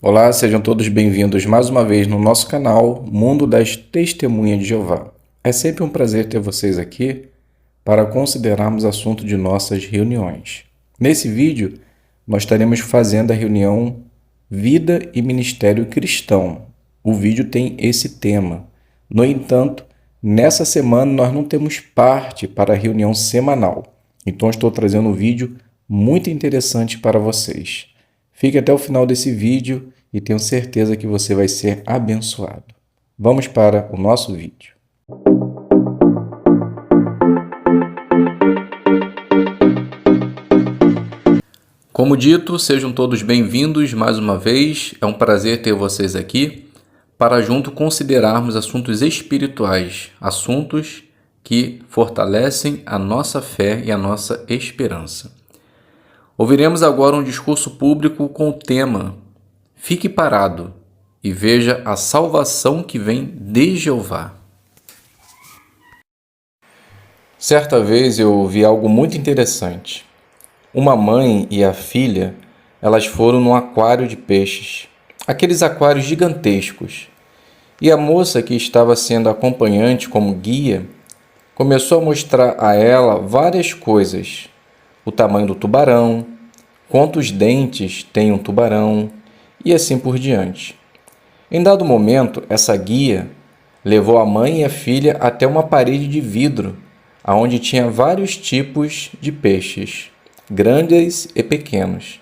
Olá, sejam todos bem-vindos mais uma vez no nosso canal Mundo das Testemunhas de Jeová. É sempre um prazer ter vocês aqui para considerarmos assunto de nossas reuniões. Nesse vídeo, nós estaremos fazendo a reunião Vida e Ministério Cristão. O vídeo tem esse tema. No entanto, nessa semana nós não temos parte para a reunião semanal. Então, estou trazendo um vídeo muito interessante para vocês. Fique até o final desse vídeo e tenho certeza que você vai ser abençoado. Vamos para o nosso vídeo. Como dito, sejam todos bem-vindos mais uma vez. É um prazer ter vocês aqui para junto considerarmos assuntos espirituais, assuntos que fortalecem a nossa fé e a nossa esperança. Ouviremos agora um discurso público com o tema Fique parado e veja a salvação que vem de Jeová. Certa vez eu vi algo muito interessante. Uma mãe e a filha, elas foram num aquário de peixes, aqueles aquários gigantescos. E a moça que estava sendo acompanhante como guia, começou a mostrar a ela várias coisas. O tamanho do tubarão, quantos dentes tem um tubarão e assim por diante. Em dado momento, essa guia levou a mãe e a filha até uma parede de vidro, onde tinha vários tipos de peixes, grandes e pequenos.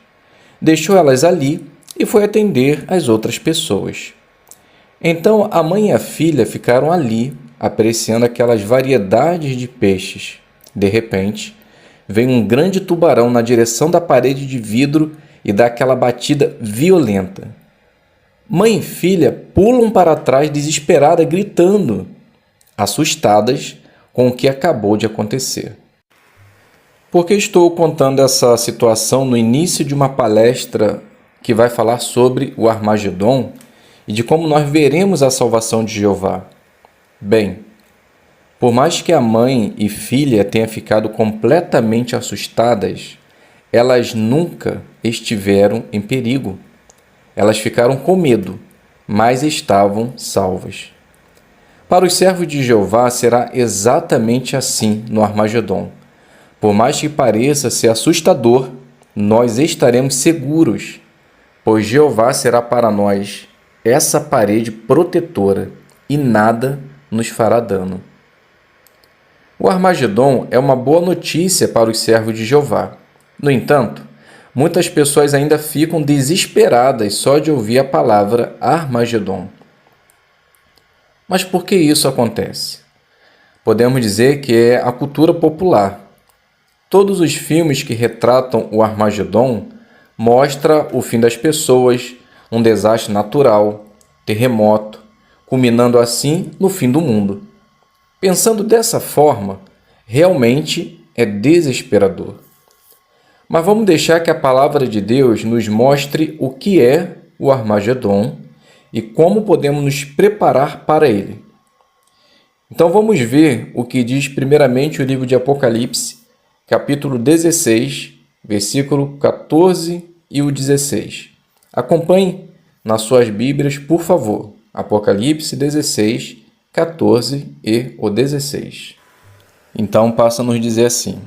Deixou elas ali e foi atender as outras pessoas. Então a mãe e a filha ficaram ali, apreciando aquelas variedades de peixes. De repente, vem um grande tubarão na direção da parede de vidro e dá aquela batida violenta. Mãe e filha pulam para trás desesperada, gritando, assustadas com o que acabou de acontecer. Por que estou contando essa situação no início de uma palestra que vai falar sobre o Armagedon e de como nós veremos a salvação de Jeová? Bem, por mais que a mãe e filha tenham ficado completamente assustadas, elas nunca estiveram em perigo. Elas ficaram com medo, mas estavam salvas. Para os servos de Jeová será exatamente assim no Armagedon. Por mais que pareça ser assustador, nós estaremos seguros, pois Jeová será para nós essa parede protetora e nada nos fará dano. O Armagedon é uma boa notícia para os servos de Jeová. No entanto, muitas pessoas ainda ficam desesperadas só de ouvir a palavra Armagedon. Mas por que isso acontece? Podemos dizer que é a cultura popular. Todos os filmes que retratam o Armagedon mostram o fim das pessoas, um desastre natural, terremoto, culminando assim no fim do mundo. Pensando dessa forma, realmente é desesperador. Mas vamos deixar que a palavra de Deus nos mostre o que é o Armagedon e como podemos nos preparar para ele. Então vamos ver o que diz primeiramente o livro de Apocalipse, capítulo 16, versículo 14 e o 16. Acompanhe nas suas Bíblias, por favor. Apocalipse 16, 14 e o 16. Então passa a nos dizer assim: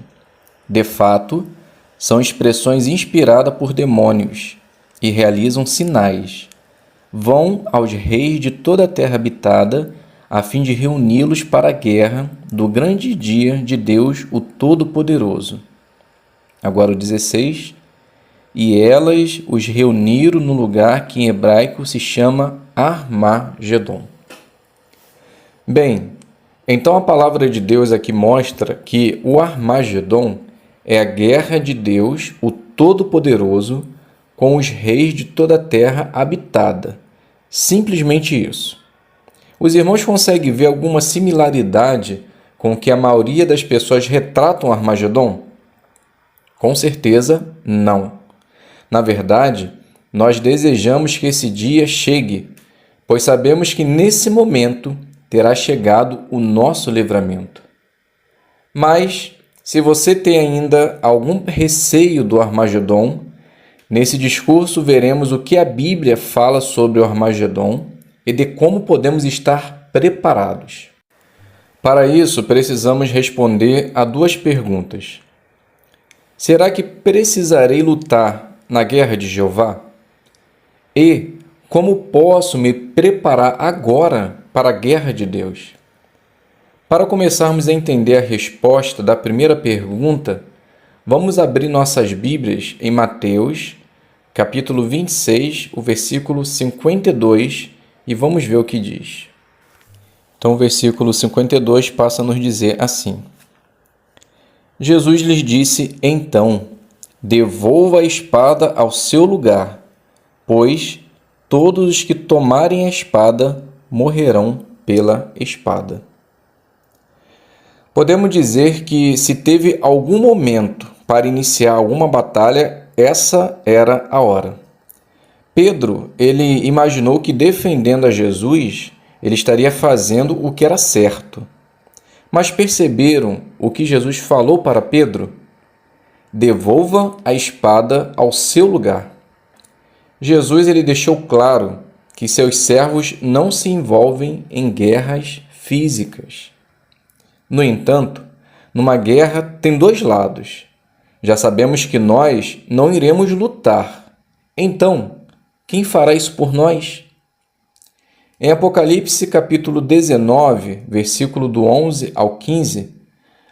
de fato, são expressões inspiradas por demônios e realizam sinais. Vão aos reis de toda a terra habitada, a fim de reuni-los para a guerra do grande dia de Deus, o Todo-Poderoso. Agora o 16. E elas os reuniram no lugar que em hebraico se chama Armagedon. Bem, então a palavra de Deus aqui mostra que o Armagedon é a guerra de Deus, o Todo-Poderoso, com os reis de toda a terra habitada. Simplesmente isso. Os irmãos conseguem ver alguma similaridade com o que a maioria das pessoas retratam o Armagedon? Com certeza, não. Na verdade, nós desejamos que esse dia chegue, pois sabemos que nesse momento terá chegado o nosso livramento. Mas, se você tem ainda algum receio do Armagedon, Nesse discurso, veremos o que a Bíblia fala sobre o Armagedon e de como podemos estar preparados. Para isso, precisamos responder a duas perguntas. Será que precisarei lutar na guerra de Jeová? E como posso me preparar agora para a guerra de Deus? Para começarmos a entender a resposta da primeira pergunta, vamos abrir nossas Bíblias em Mateus, capítulo 26, o versículo 52, e vamos ver o que diz. Então, o versículo 52 passa a nos dizer assim: Jesus lhes disse, então, devolva a espada ao seu lugar, pois todos os que tomarem a espada morrerão pela espada. Podemos dizer que se teve algum momento para iniciar alguma batalha, essa era a hora. Pedro, ele imaginou que defendendo a Jesus, ele estaria fazendo o que era certo. Mas perceberam o que Jesus falou para Pedro? Devolva a espada ao seu lugar. Jesus ele deixou claro que seus servos não se envolvem em guerras físicas. No entanto, numa guerra tem dois lados. Já sabemos que nós não iremos lutar. Então, quem fará isso por nós? Em Apocalipse capítulo 19, versículo do 11 ao 15,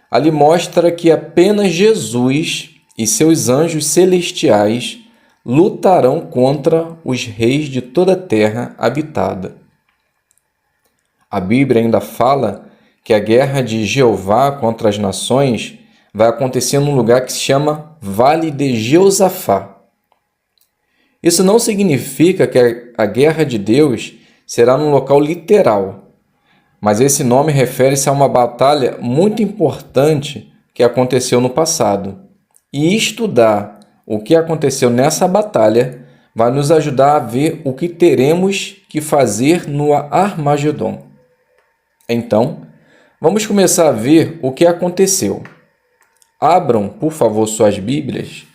ali mostra que apenas Jesus e seus anjos celestiais lutarão contra os reis de toda a terra habitada. A Bíblia ainda fala que a guerra de Jeová contra as nações vai acontecer num lugar que se chama Vale de Jeosafá. Isso não significa que a guerra de Deus será num local literal, mas esse nome refere-se a uma batalha muito importante que aconteceu no passado. E estudar o que aconteceu nessa batalha vai nos ajudar a ver o que teremos que fazer no Armagedon. Então, vamos começar a ver o que aconteceu. Abram, por favor, suas Bíblias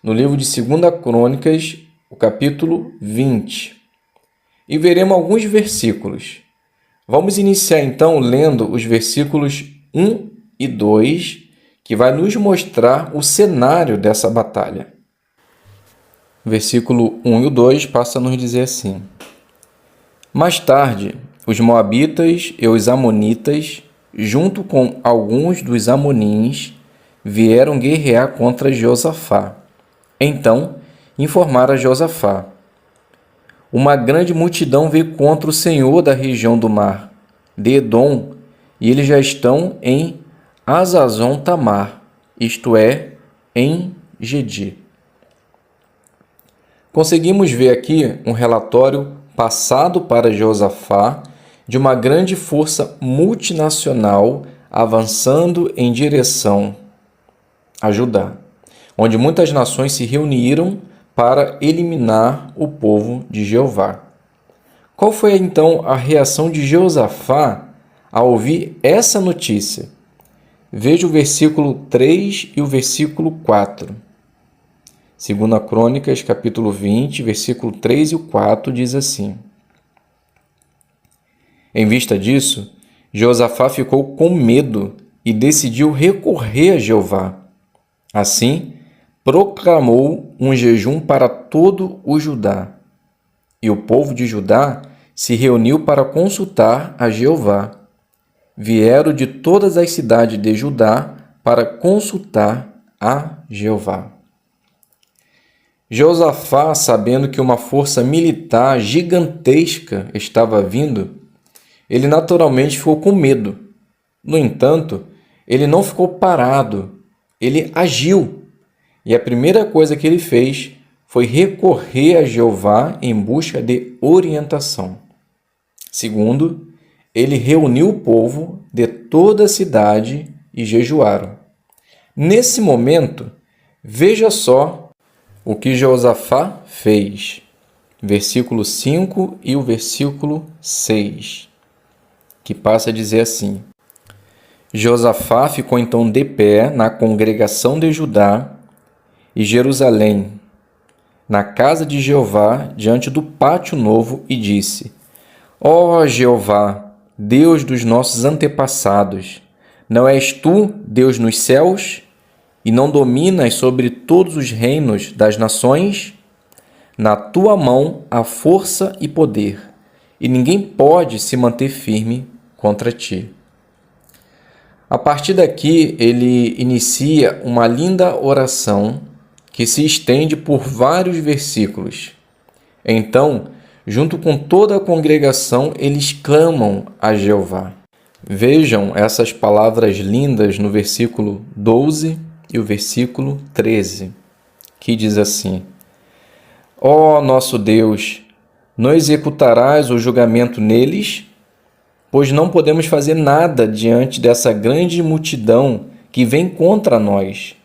no livro de 2 Crônicas, o capítulo 20. E veremos alguns versículos. Vamos iniciar então lendo os versículos 1 e 2, que vai nos mostrar o cenário dessa batalha. Versículo 1 e 2 passa a nos dizer assim: Mais tarde, os moabitas e os amonitas, junto com alguns dos amonins, vieram guerrear contra Josafá. Então, informaram a Josafá: Uma grande multidão veio contra o Senhor da região do mar, de Edom, e eles já estão em Hazazon-Tamar, isto é, em Gedi. Conseguimos ver aqui um relatório passado para Josafá de uma grande força multinacional avançando em direção a Judá, onde muitas nações se reuniram para eliminar o povo de Jeová. Qual foi então a reação de Josafá ao ouvir essa notícia? Veja o versículo 3 e o versículo 4. 2 Crônicas, capítulo 20, versículo 3 e 4 diz assim: Em vista disso, Josafá ficou com medo e decidiu recorrer a Jeová. Assim, proclamou um jejum para todo o Judá. E o povo de Judá se reuniu para consultar a Jeová. Vieram de todas as cidades de Judá para consultar a Jeová. Josafá, sabendo que uma força militar gigantesca estava vindo, ele naturalmente ficou com medo. No entanto, ele não ficou parado, ele agiu. E a primeira coisa que ele fez foi recorrer a Jeová em busca de orientação. Segundo, ele reuniu o povo de toda a cidade e jejuaram. Nesse momento, veja só o que Josafá fez. Versículo 5 e o versículo 6, que passa a dizer assim: Josafá ficou então de pé na congregação de Judá e Jerusalém, na casa de Jeová, diante do pátio novo, e disse: Ó Jeová, Deus dos nossos antepassados, não és tu Deus nos céus, e não dominas sobre todos os reinos das nações? Na tua mão há força e poder, e ninguém pode se manter firme contra ti. A partir daqui, ele inicia uma linda oração que se estende por vários versículos. Então, junto com toda a congregação, eles clamam a Jeová. Vejam essas palavras lindas no versículo 12 e o versículo 13, que diz assim: Ó nosso Deus, não executarás o julgamento neles? Pois não podemos fazer nada diante dessa grande multidão que vem contra nós.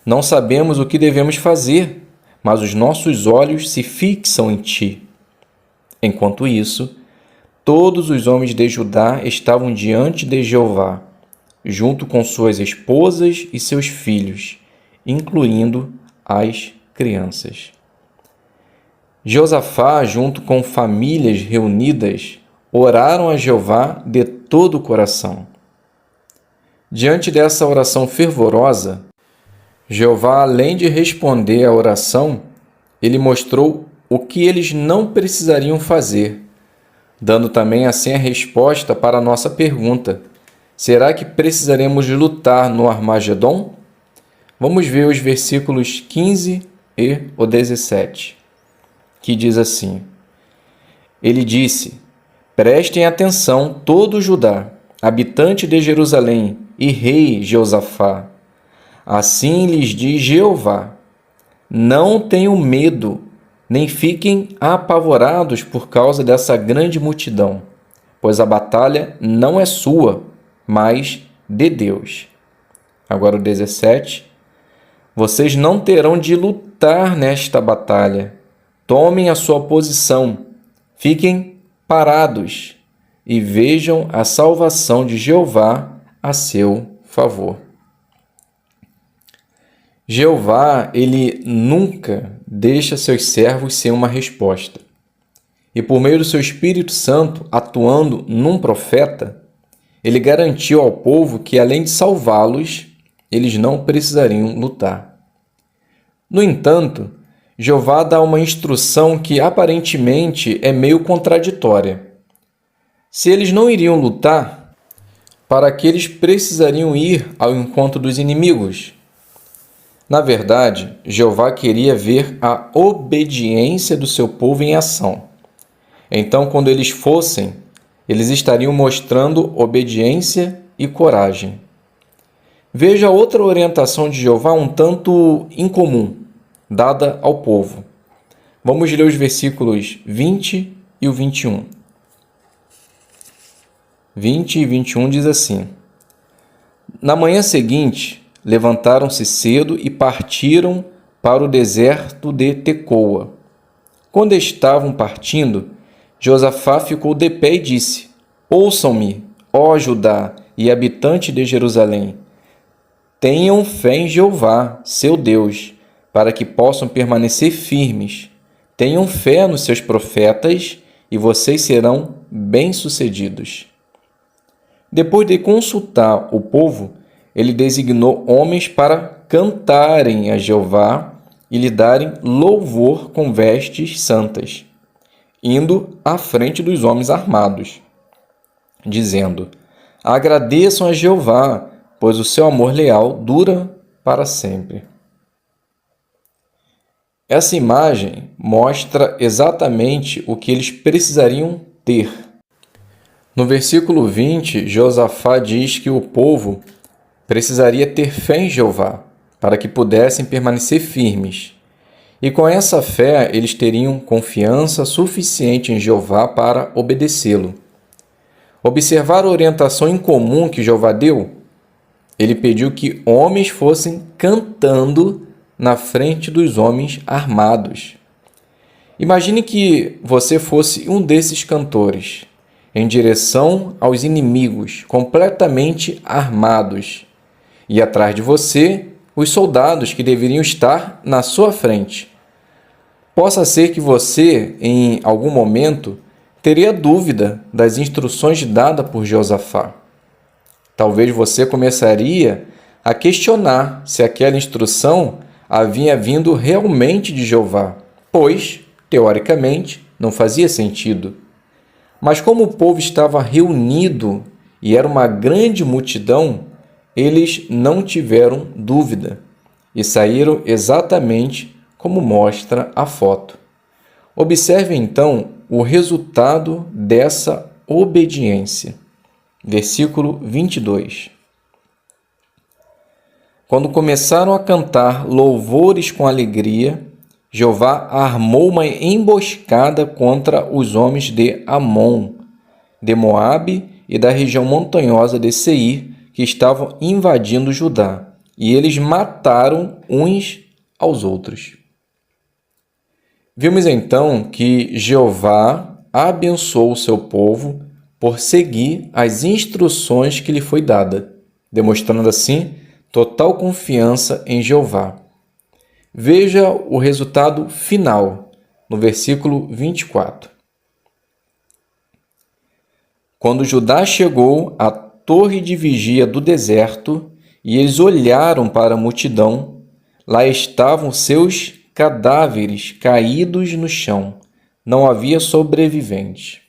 Não sabemos o que devemos fazer, mas os nossos olhos se fixam em ti. Enquanto isso, todos os homens de Judá estavam diante de Jeová, junto com suas esposas e seus filhos, incluindo as crianças. Josafá, junto com famílias reunidas, oraram a Jeová de todo o coração. Diante dessa oração fervorosa, Jeová, além de responder à oração, ele mostrou o que eles não precisariam fazer, dando também assim a resposta para a nossa pergunta: será que precisaremos lutar no Armagedon? Vamos ver os versículos 15 e o 17, que diz assim: Ele disse: Prestem atenção todo o Judá, habitante de Jerusalém e rei Josafá. Assim lhes diz Jeová: Não tenham medo, nem fiquem apavorados por causa dessa grande multidão, pois a batalha não é sua, mas de Deus. Agora o 17. Vocês não terão de lutar nesta batalha. Tomem a sua posição, fiquem parados e vejam a salvação de Jeová a seu favor. Jeová, ele nunca deixa seus servos sem uma resposta. E por meio do seu Espírito Santo, atuando num profeta, ele garantiu ao povo que, além de salvá-los, eles não precisariam lutar. No entanto, Jeová dá uma instrução que aparentemente é meio contraditória. Se eles não iriam lutar, para que eles precisariam ir ao encontro dos inimigos? Na verdade, Jeová queria ver a obediência do seu povo em ação. Então, quando eles fossem, eles estariam mostrando obediência e coragem. Veja outra orientação de Jeová um tanto incomum, dada ao povo. Vamos ler os versículos 20 e o 21. 20 e 21 diz assim: Na manhã seguinte, levantaram-se cedo e partiram para o deserto de Tecoa. Quando estavam partindo, Josafá ficou de pé e disse: Ouçam-me, ó Judá e habitante de Jerusalém. Tenham fé em Jeová, seu Deus, para que possam permanecer firmes. Tenham fé nos seus profetas e vocês serão bem-sucedidos. Depois de consultar o povo, ele designou homens para cantarem a Jeová e lhe darem louvor com vestes santas, indo à frente dos homens armados, dizendo: Agradeçam a Jeová, pois o seu amor leal dura para sempre. Essa imagem mostra exatamente o que eles precisariam ter. No versículo 20, Josafá diz que o povo precisaria ter fé em Jeová, para que pudessem permanecer firmes. E com essa fé, eles teriam confiança suficiente em Jeová para obedecê-lo. Observar a orientação incomum que Jeová deu? Ele pediu que homens fossem cantando na frente dos homens armados. Imagine que você fosse um desses cantores, em direção aos inimigos, completamente armados, e atrás de você, os soldados que deveriam estar na sua frente. Possa ser que você, em algum momento, teria dúvida das instruções dadas por Josafá. Talvez você começaria a questionar se aquela instrução havia vindo realmente de Jeová, pois, teoricamente, não fazia sentido. Mas como o povo estava reunido e era uma grande multidão, eles não tiveram dúvida e saíram exatamente como mostra a foto. Observe então o resultado dessa obediência. Versículo 22. Quando começaram a cantar louvores com alegria, Jeová armou uma emboscada contra os homens de Amon, de Moabe e da região montanhosa de Seir, que estavam invadindo Judá, e eles mataram uns aos outros. Vimos então que Jeová abençoou o seu povo por seguir as instruções que lhe foi dada, demonstrando assim total confiança em Jeová. Veja o resultado final, no versículo 24. Quando Judá chegou à torre de vigia do deserto, e eles olharam para a multidão, lá estavam seus cadáveres caídos no chão. Não havia sobrevivente.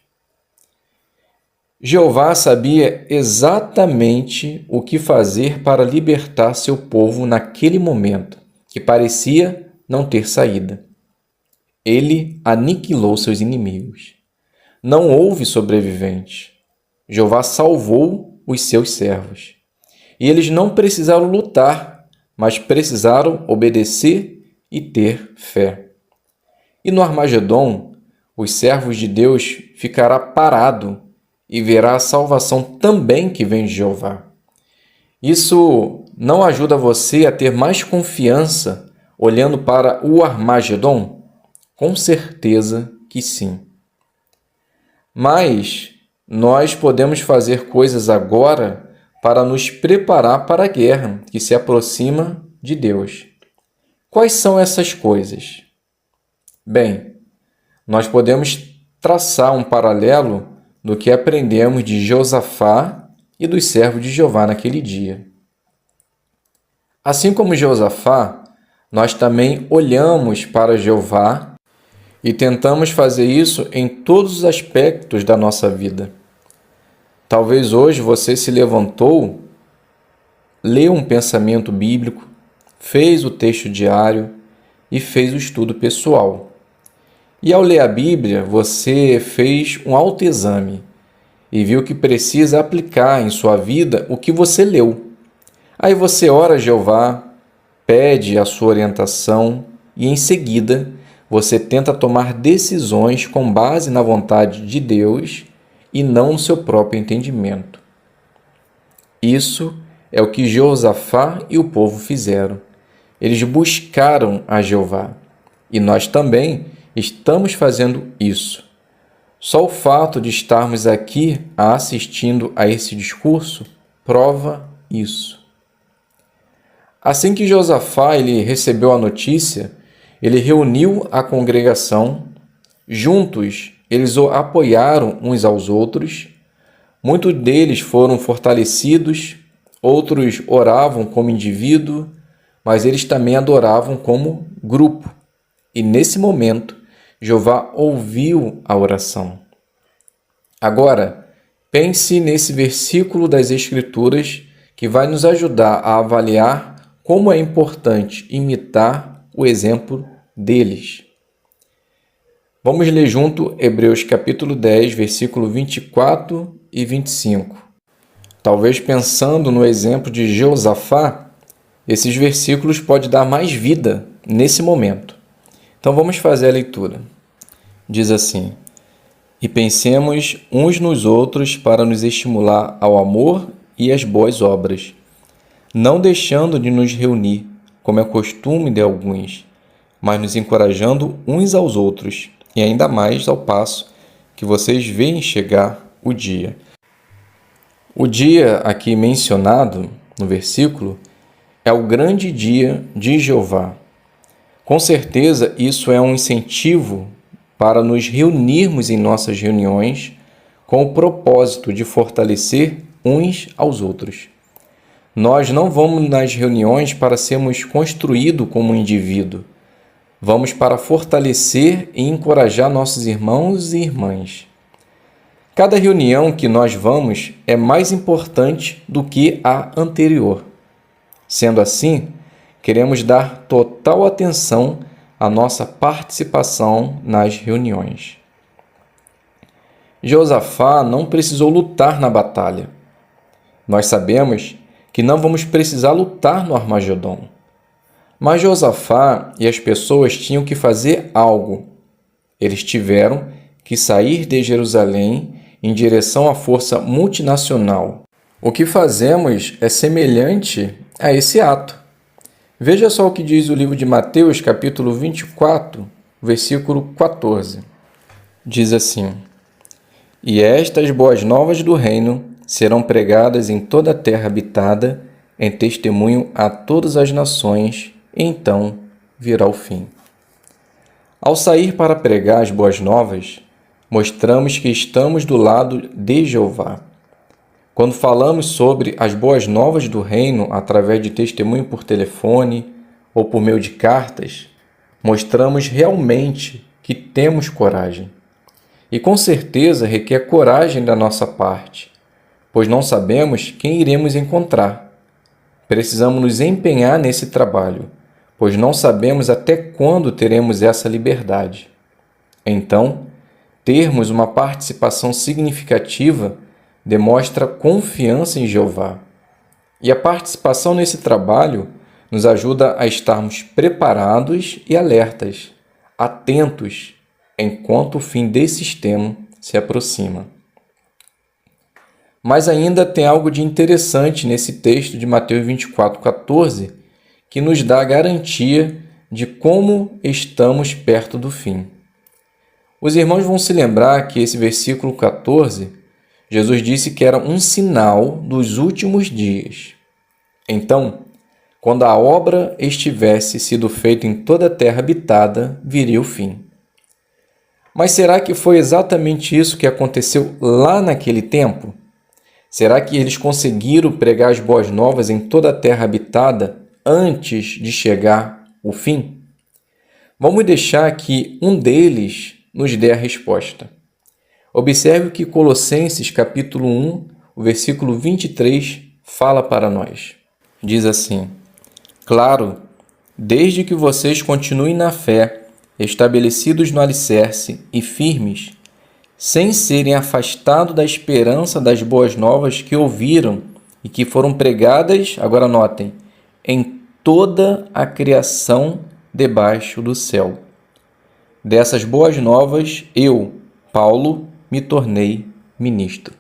Jeová sabia exatamente o que fazer para libertar seu povo naquele momento, que parecia não ter saída. Ele aniquilou seus inimigos. Não houve sobrevivente. Jeová salvou os seus servos. E eles não precisaram lutar, mas precisaram obedecer e ter fé. E no Armagedon, os servos de Deus ficará parado e verá a salvação também que vem de Jeová. Isso não ajuda você a ter mais confiança olhando para o Armagedon? Com certeza que sim. Mas nós podemos fazer coisas agora para nos preparar para a guerra que se aproxima de Deus. Quais são essas coisas? Bem, nós podemos traçar um paralelo do que aprendemos de Josafá e dos servos de Jeová naquele dia. Assim como Josafá, nós também olhamos para Jeová e tentamos fazer isso em todos os aspectos da nossa vida. Talvez hoje você se levantou, leu um pensamento bíblico, fez o texto diário e fez o estudo pessoal. E ao ler a Bíblia, você fez um autoexame e viu que precisa aplicar em sua vida o que você leu. Aí você ora a Jeová, pede a sua orientação e, em seguida, você tenta tomar decisões com base na vontade de Deus e não no seu próprio entendimento. Isso é o que Josafá e o povo fizeram. Eles buscaram a Jeová. E nós também estamos fazendo isso. Só o fato de estarmos aqui assistindo a esse discurso prova isso. Assim que Josafá recebeu a notícia, ele reuniu a congregação. Juntos, eles o apoiaram uns aos outros. Muitos deles foram fortalecidos, outros oravam como indivíduo, mas eles também adoravam como grupo. E nesse momento, Jeová ouviu a oração. Agora, pense nesse versículo das Escrituras que vai nos ajudar a avaliar como é importante imitar o exemplo deles. Vamos ler junto Hebreus capítulo 10, versículo 24 e 25. Talvez pensando no exemplo de Josafá, esses versículos podem dar mais vida nesse momento. Então vamos fazer a leitura. Diz assim: E pensemos uns nos outros para nos estimular ao amor e às boas obras, não deixando de nos reunir, como é costume de alguns, mas nos encorajando uns aos outros, e ainda mais ao passo que vocês veem chegar o dia. O dia aqui mencionado no versículo é o grande dia de Jeová. Com certeza, isso é um incentivo para nos reunirmos em nossas reuniões com o propósito de fortalecer uns aos outros. Nós não vamos nas reuniões para sermos construídos como indivíduo. Vamos para fortalecer e encorajar nossos irmãos e irmãs. Cada reunião que nós vamos é mais importante do que a anterior. Sendo assim, queremos dar total atenção à nossa participação nas reuniões. Josafá não precisou lutar na batalha. Nós sabemos que não vamos precisar lutar no Armagedon. Mas Josafá e as pessoas tinham que fazer algo. Eles tiveram que sair de Jerusalém em direção à força multinacional. O que fazemos é semelhante a esse ato. Veja só o que diz o livro de Mateus, capítulo 24, versículo 14. Diz assim: E estas boas novas do reino serão pregadas em toda a terra habitada, em testemunho a todas as nações, e então virá o fim. Ao sair para pregar as boas novas, mostramos que estamos do lado de Jeová. Quando falamos sobre as boas novas do reino através de testemunho por telefone ou por meio de cartas, mostramos realmente que temos coragem. E com certeza requer coragem da nossa parte, pois não sabemos quem iremos encontrar. Precisamos nos empenhar nesse trabalho, pois não sabemos até quando teremos essa liberdade. Então, termos uma participação significativa demonstra confiança em Jeová. E a participação nesse trabalho nos ajuda a estarmos preparados e alertas, atentos, enquanto o fim desse sistema se aproxima. Mas ainda tem algo de interessante nesse texto de Mateus 24:14, que nos dá a garantia de como estamos perto do fim. Os irmãos vão se lembrar que esse versículo 14, Jesus disse que era um sinal dos últimos dias. Então, quando a obra estivesse sido feita em toda a terra habitada, viria o fim. Mas será que foi exatamente isso que aconteceu lá naquele tempo? Será que eles conseguiram pregar as boas novas em toda a terra habitada antes de chegar o fim? Vamos deixar que um deles nos dê a resposta. Observe o que Colossenses capítulo 1, o versículo 23, fala para nós. Diz assim: Claro, desde que vocês continuem na fé, estabelecidos no alicerce e firmes, sem serem afastados da esperança das boas novas que ouviram e que foram pregadas, agora notem, em toda a criação debaixo do céu. Dessas boas novas, eu, Paulo, me tornei ministro.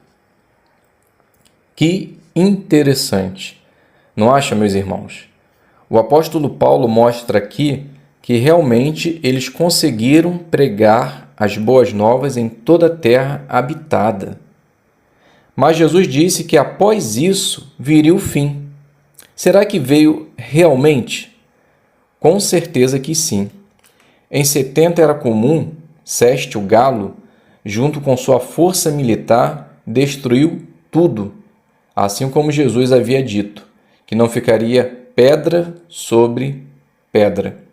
Que interessante! Não acha, meus irmãos? O apóstolo Paulo mostra aqui que realmente eles conseguiram pregar as boas novas em toda a terra habitada. Mas Jesus disse que após isso viria o fim. Será que veio realmente? Com certeza que sim. Em 70 era comum Seste, o Galo, junto com sua força militar, destruiu tudo, assim como Jesus havia dito, que não ficaria pedra sobre pedra.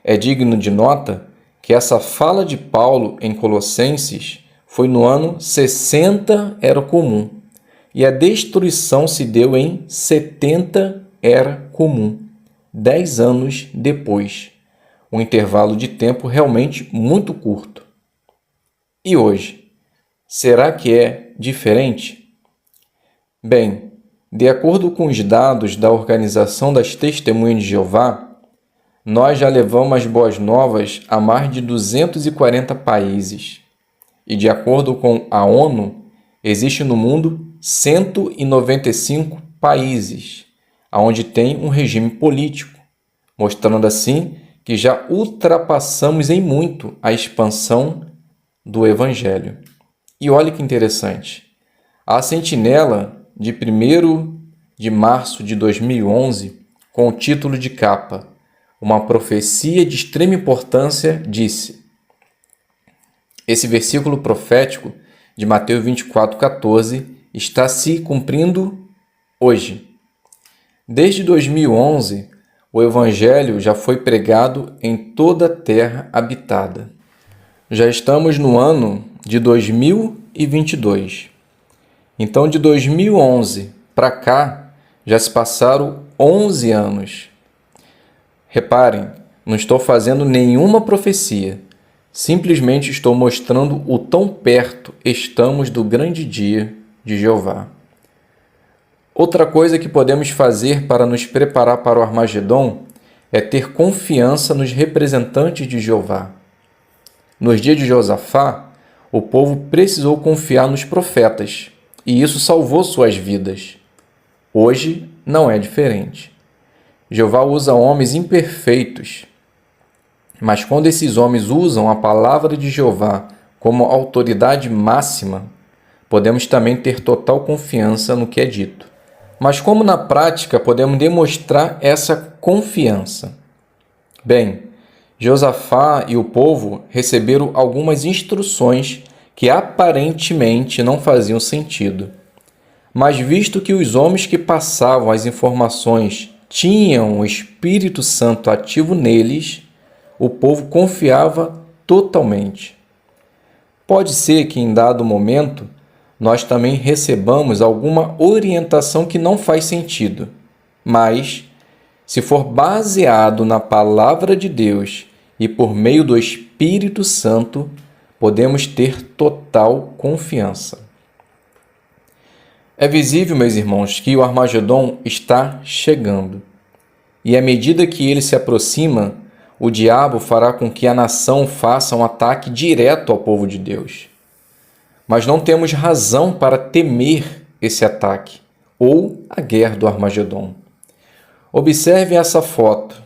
É digno de nota que essa fala de Paulo em Colossenses foi no ano 60 era comum, e a destruição se deu em 70 era comum, 10 anos depois. Um intervalo de tempo realmente muito curto. E hoje, será que é diferente? Bem, de acordo com os dados da Organização das Testemunhas de Jeová, nós já levamos as boas novas a mais de 240 países. E de acordo com a ONU, existe no mundo 195 países, onde tem um regime político, mostrando assim que já ultrapassamos em muito a expansão do Evangelho. E olha que interessante, a Sentinela, de 1º de março de 2011, com o título de capa, uma profecia de extrema importância, disse. Esse versículo profético de Mateus 24:14 está se cumprindo hoje. Desde 2011, o Evangelho já foi pregado em toda a terra habitada. Já estamos no ano de 2022. Então, de 2011 para cá, já se passaram 11 anos. Reparem, não estou fazendo nenhuma profecia. Simplesmente estou mostrando o tão perto estamos do grande dia de Jeová. Outra coisa que podemos fazer para nos preparar para o Armagedon é ter confiança nos representantes de Jeová. Nos dias de Josafá, o povo precisou confiar nos profetas, e isso salvou suas vidas. Hoje não é diferente. Jeová usa homens imperfeitos, mas quando esses homens usam a palavra de Jeová como autoridade máxima, podemos também ter total confiança no que é dito. Mas como na prática podemos demonstrar essa confiança? Bem, Josafá e o povo receberam algumas instruções que aparentemente não faziam sentido. Mas visto que os homens que passavam as informações tinham o Espírito Santo ativo neles, o povo confiava totalmente. Pode ser que em dado momento nós também recebamos alguma orientação que não faz sentido, mas, se for baseado na palavra de Deus e por meio do Espírito Santo, podemos ter total confiança. É visível, meus irmãos, que o Armagedon está chegando. E à medida que ele se aproxima, o diabo fará com que a nação faça um ataque direto ao povo de Deus. Mas não temos razão para temer esse ataque ou a guerra do Armagedon. Observem essa foto.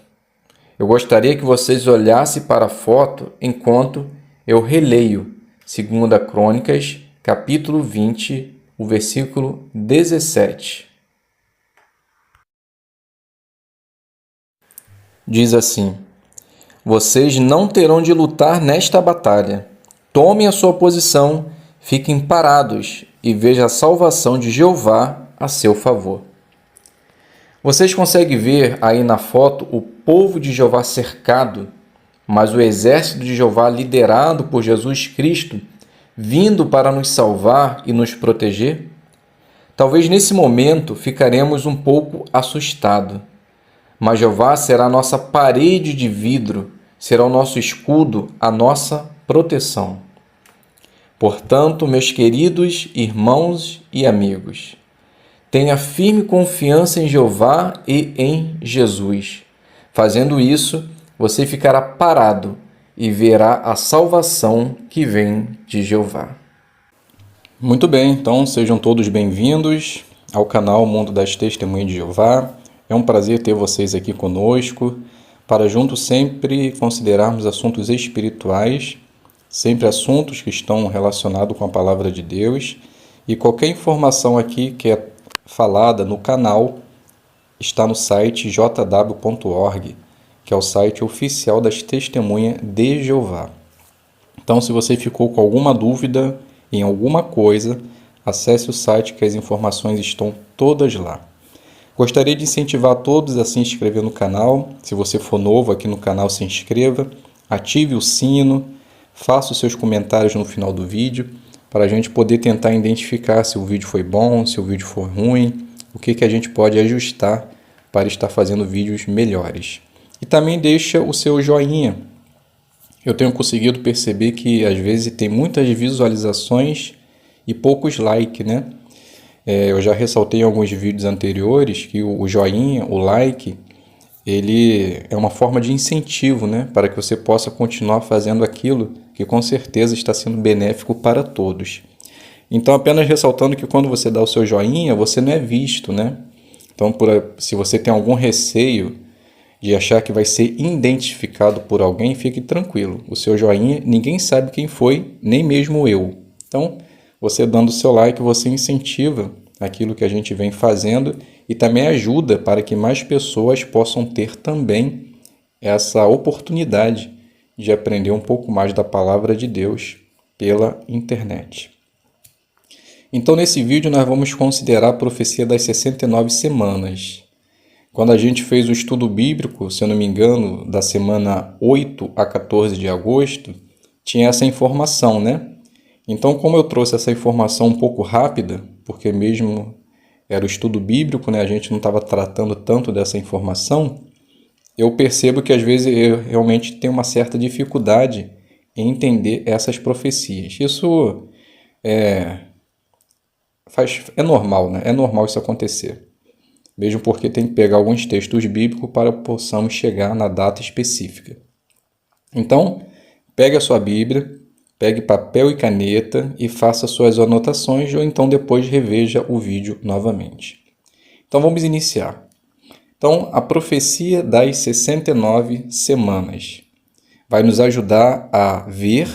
Eu gostaria que vocês olhassem para a foto enquanto eu releio 2 Crônicas, capítulo 20, o versículo 17. Diz assim: vocês não terão de lutar nesta batalha. Tomem a sua posição, fiquem parados e vejam a salvação de Jeová a seu favor. Vocês conseguem ver aí na foto o povo de Jeová cercado, mas o exército de Jeová liderado por Jesus Cristo vindo para nos salvar e nos proteger? Talvez nesse momento ficaremos um pouco assustados, mas Jeová será a nossa parede de vidro, será o nosso escudo, a nossa proteção. Portanto, meus queridos irmãos e amigos, tenha firme confiança em Jeová e em Jesus. Fazendo isso, você ficará parado e verá a salvação que vem de Jeová. Muito bem, então sejam todos bem-vindos ao canal Mundo das Testemunhas de Jeová. É um prazer ter vocês aqui conosco, para juntos sempre considerarmos assuntos espirituais, sempre assuntos que estão relacionados com a Palavra de Deus, e qualquer informação aqui que é falada no canal está no site jw.org, que é o site oficial das Testemunhas de Jeová. Então, se você ficou com alguma dúvida em alguma coisa, acesse o site que as informações estão todas lá. Gostaria de incentivar todos a se inscrever no canal. Se você for novo aqui no canal, se inscreva, ative o sino, faça os seus comentários no final do vídeo, para a gente poder tentar identificar se o vídeo foi bom, se o vídeo for ruim, o que a gente pode ajustar para estar fazendo vídeos melhores. E também deixa o seu joinha. Eu tenho conseguido perceber que às vezes tem muitas visualizações e poucos likes, né? Eu já ressaltei em alguns vídeos anteriores que o joinha, o like, ele é uma forma de incentivo, né? Para que você possa continuar fazendo aquilo que com certeza está sendo benéfico para todos. Então, apenas ressaltando que quando você dá o seu joinha, você não é visto, né? Então, se você tem algum receio de achar que vai ser identificado por alguém, fique tranquilo. O seu joinha, ninguém sabe quem foi, nem mesmo eu. Então, você dando o seu like, você incentiva aquilo que a gente vem fazendo e também ajuda para que mais pessoas possam ter também essa oportunidade de aprender um pouco mais da palavra de Deus pela internet. Então, nesse vídeo, nós vamos considerar a profecia das 69 semanas. Quando a gente fez o estudo bíblico, se eu não me engano, da semana 8 a 14 de agosto, tinha essa informação, né? Então, como eu trouxe essa informação um pouco rápida, porque mesmo era o estudo bíblico, né? A gente não estava tratando tanto dessa informação, eu percebo que às vezes eu realmente tenho uma certa dificuldade em entender essas profecias. Isso é normal, né? É normal isso acontecer. Mesmo porque tem que pegar alguns textos bíblicos para possamos chegar na data específica. Então, pegue a sua Bíblia, pegue papel e caneta e faça suas anotações ou então depois reveja o vídeo novamente. Então, vamos iniciar. Então, a profecia das 69 semanas vai nos ajudar a ver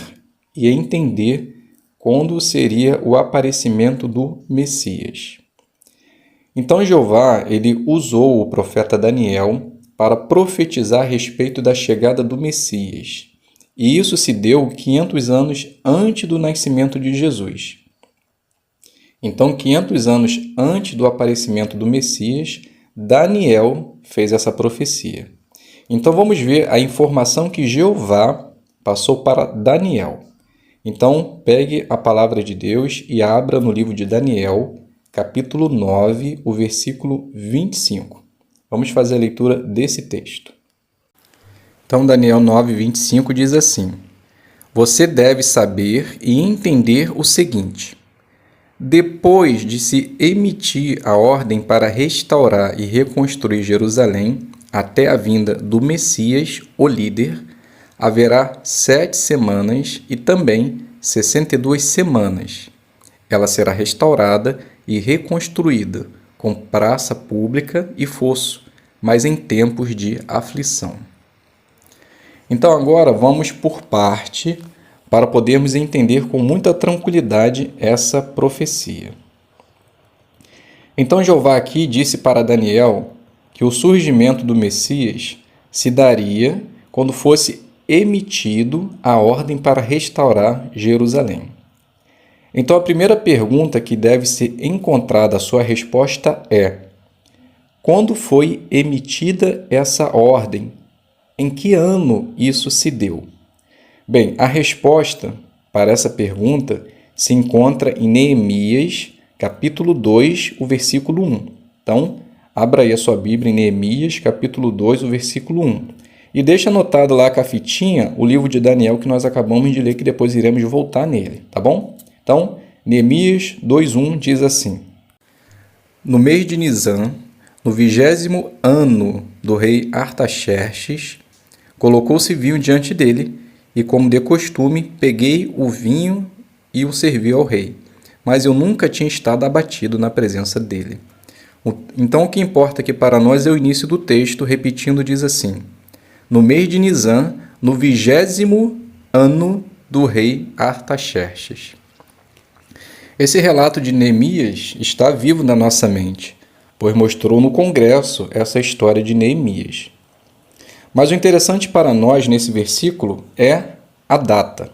e a entender quando seria o aparecimento do Messias. Então Jeová, ele usou o profeta Daniel para profetizar a respeito da chegada do Messias. E isso se deu 500 anos antes do nascimento de Jesus. Então, 500 anos antes do aparecimento do Messias, Daniel fez essa profecia. Então, vamos ver a informação que Jeová passou para Daniel. Então, pegue a palavra de Deus e abra no livro de Daniel, capítulo 9, o versículo 25. Vamos fazer a leitura desse texto. Então, Daniel 9, 25 diz assim: Você deve saber e entender o seguinte: depois de se emitir a ordem para restaurar e reconstruir Jerusalém até a vinda do Messias, o líder, haverá 7 semanas e também 62 semanas. Ela será restaurada e reconstruída com praça pública e fosso, mas em tempos de aflição. Então agora vamos por parte para podermos entender com muita tranquilidade essa profecia. Então Jeová aqui disse para Daniel que o surgimento do Messias se daria quando fosse emitido a ordem para restaurar Jerusalém. Então, a primeira pergunta que deve ser encontrada a sua resposta é: quando foi emitida essa ordem? Em que ano isso se deu? Bem, a resposta para essa pergunta se encontra em Neemias, capítulo 2, o versículo 1. Então, abra aí a sua Bíblia em Neemias, capítulo 2, o versículo 1. E deixa anotado lá com a fitinha o livro de Daniel que nós acabamos de ler, que depois iremos voltar nele, tá bom? Então, Neemias 2:1 diz assim: No mês de Nisan, no 20º ano do rei Artaxerxes, colocou-se vinho diante dele, e como de costume, peguei o vinho e o servi ao rei, mas eu nunca tinha estado abatido na presença dele. Então, o que importa aqui para nós é o início do texto, repetindo, diz assim: No mês de Nisan, no 20º ano do rei Artaxerxes. Esse relato de Neemias está vivo na nossa mente, pois mostrou no Congresso essa história de Neemias. Mas o interessante para nós nesse versículo é a data.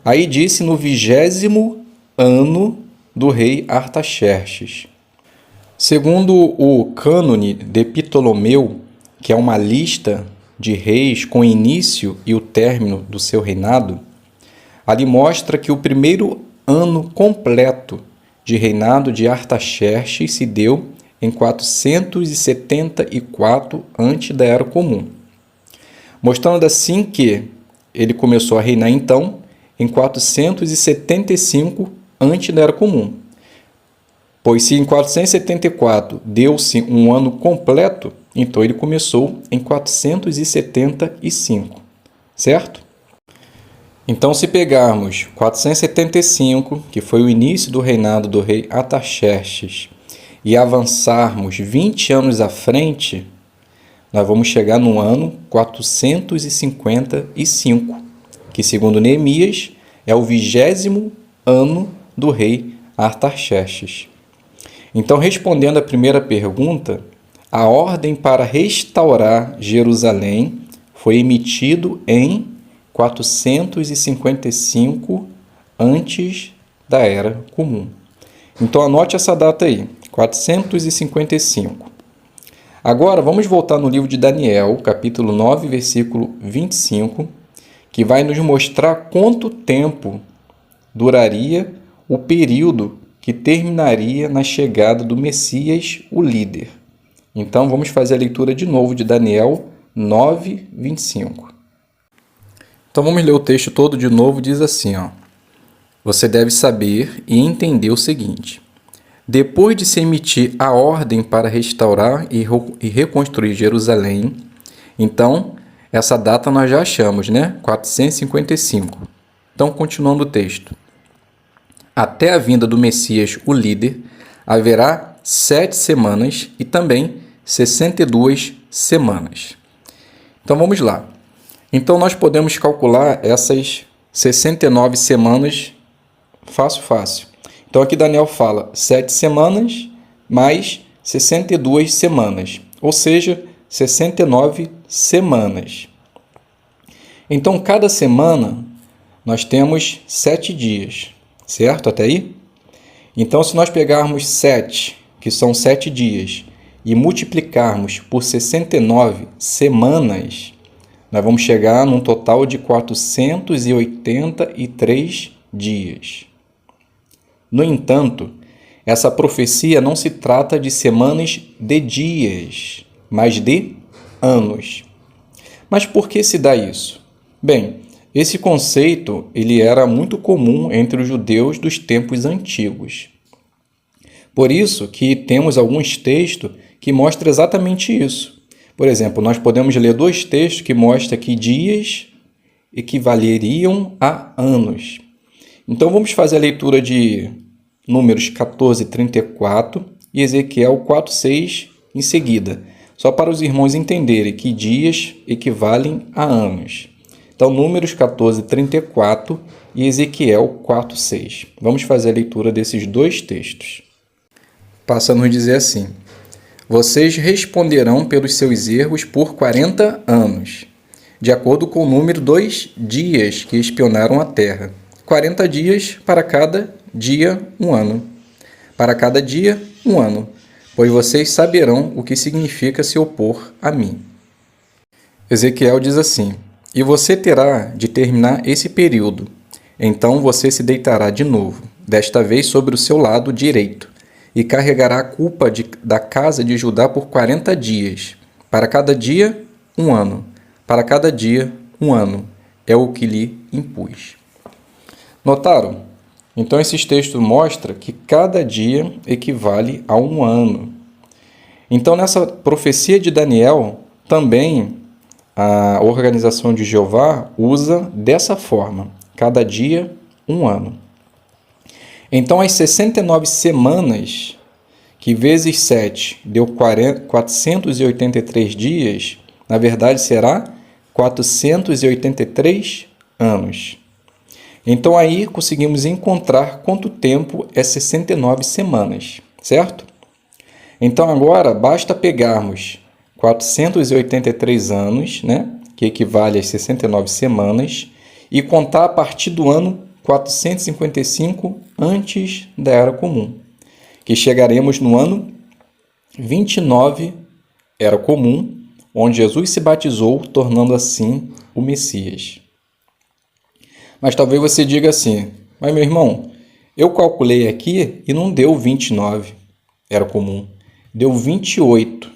Aí disse no 20º ano do rei Artaxerxes. Segundo o cânone de Ptolomeu, que é uma lista de reis com o início e o término do seu reinado, ali mostra que o primeiro ano completo de reinado de Artaxerxes se deu em 474 antes da Era Comum, mostrando assim que ele começou a reinar então em 475 antes da Era Comum. Pois se em 474 deu-se um ano completo, então ele começou em 475, certo? Então, se pegarmos 475, que foi o início do reinado do rei Artaxerxes, e avançarmos 20 anos à frente, nós vamos chegar no ano 455, que segundo Neemias é o 20º ano do rei Artaxerxes. Então, respondendo à primeira pergunta, A ordem para restaurar Jerusalém foi emitido em 455 antes da Era Comum. Então anote essa data aí, 455. Agora vamos voltar no livro de Daniel, capítulo 9, versículo 25, que vai nos mostrar quanto tempo duraria o período que terminaria na chegada do Messias, o líder. Então vamos fazer a leitura de novo de Daniel 9, 25. Então vamos ler o texto todo de novo, diz assim, ó. Você deve saber e entender o seguinte: depois de se emitir a ordem para restaurar e reconstruir Jerusalém, então essa data nós já achamos, né? 455. Então continuando o texto. Até a vinda do Messias, o líder, haverá 7 semanas e também 62 semanas. Então vamos lá. Então nós podemos calcular essas 69 semanas fácil. Então aqui Daniel fala 7 semanas mais 62 semanas, ou seja, 69 semanas. Então cada semana nós temos 7 dias, certo até aí? Então se nós pegarmos 7, que são 7 dias, e multiplicarmos por 69 semanas, nós vamos chegar num total de 483 dias. No entanto, essa profecia não se trata de semanas de dias, mas de anos. Mas por que se dá isso? Bem, esse conceito ele era muito comum entre os judeus dos tempos antigos. Por isso que temos alguns textos que mostram exatamente isso. Por exemplo, nós podemos ler 2 textos que mostram que dias equivaleriam a anos. Então vamos fazer a leitura de Números 14, 34 e Ezequiel 4, 6 em seguida, só para os irmãos entenderem que dias equivalem a anos. Então, Números 14, 34 e Ezequiel 4, 6. Vamos fazer a leitura desses 2 textos. Passa a nos dizer assim: vocês responderão pelos seus erros por 40 anos, de acordo com o número dos dias que espionaram a terra. 40 dias para cada dia, 1 ano. Para cada dia, 1 ano, pois vocês saberão o que significa se opor a mim. Ezequiel diz assim: e você terá de terminar esse período. Então você se deitará de novo, desta vez sobre o seu lado direito, e carregará a culpa da casa de Judá por 40 dias. Para cada dia, 1 ano. Para cada dia, 1 ano. É o que lhe impus. Notaram? Então, esses textos mostram que cada dia equivale a 1 ano. Então, nessa profecia de Daniel, também a organização de Jeová usa dessa forma: cada dia, 1 ano. Então, as 69 semanas, que vezes 7 deu 483 dias, na verdade será 483 anos. Então, aí conseguimos encontrar quanto tempo é 69 semanas, certo? Então, agora basta pegarmos 483 anos, né, que equivale a 69 semanas, e contar a partir do ano 455 antes da Era Comum, que chegaremos no ano 29, Era Comum, onde Jesus se batizou, tornando assim o Messias. Mas talvez você diga assim: mas meu irmão, eu calculei aqui e não deu 29, Era Comum, deu 28.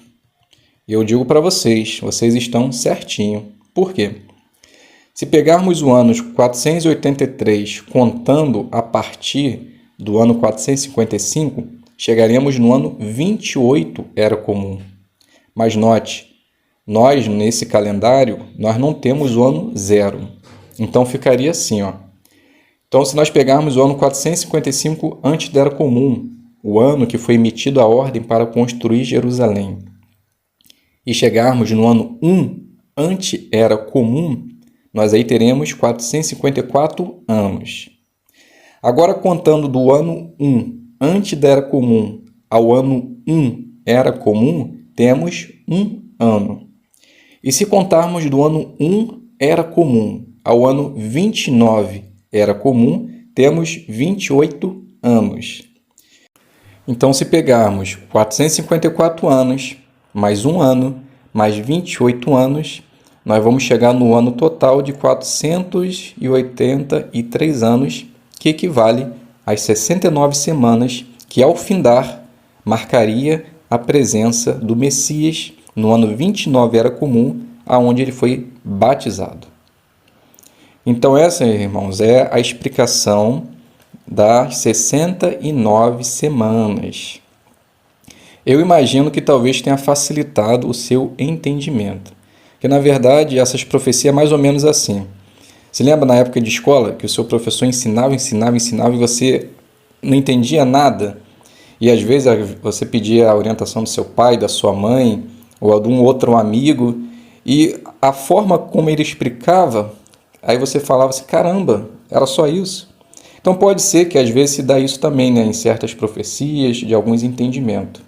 E eu digo para vocês estão certinho. Por quê? Se pegarmos o ano 483 contando a partir do ano 455, chegaremos no ano 28, Era Comum. Mas note, nós nesse calendário, nós não temos o ano 0. Então ficaria assim, ó. Então se nós pegarmos o ano 455 antes da Era Comum, o ano que foi emitida a ordem para construir Jerusalém, e chegarmos no ano 1 ante-Era Comum, nós aí teremos 454 anos. Agora, contando do ano 1 antes da Era Comum ao ano 1 Era Comum, temos 1 ano. E se contarmos do ano 1 era comum ao ano 29 era comum, temos 28 anos. Então, se pegarmos 454 anos, mais 1 ano, mais 28 anos, nós vamos chegar no ano total de 483 anos, que equivale às 69 semanas que, ao findar, marcaria a presença do Messias no ano 29 era comum, aonde ele foi batizado. Então essa, irmãos, é a explicação das 69 semanas. Eu imagino que talvez tenha facilitado o seu entendimento. Porque, na verdade, essas profecias é mais ou menos assim. Se lembra na época de escola que o seu professor ensinava e você não entendia nada? E às vezes você pedia a orientação do seu pai, da sua mãe ou de um outro amigo, e a forma como ele explicava, aí você falava assim, caramba, era só isso? Então pode ser que às vezes se dá isso também, né, em certas profecias, de alguns entendimentos.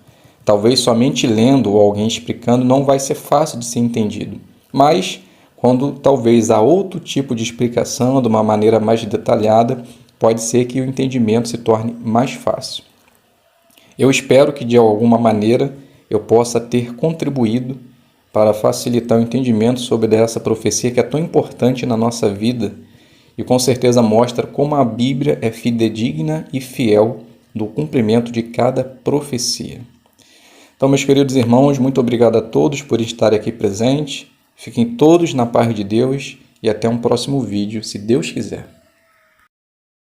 Talvez somente lendo ou alguém explicando não vai ser fácil de ser entendido. Mas quando talvez há outro tipo de explicação, de uma maneira mais detalhada, pode ser que o entendimento se torne mais fácil. Eu espero que de alguma maneira eu possa ter contribuído para facilitar o entendimento sobre essa profecia que é tão importante na nossa vida e com certeza mostra como a Bíblia é fidedigna e fiel no cumprimento de cada profecia. Então, meus queridos irmãos, muito obrigado a todos por estarem aqui presentes. Fiquem todos na paz de Deus e até um próximo vídeo, se Deus quiser.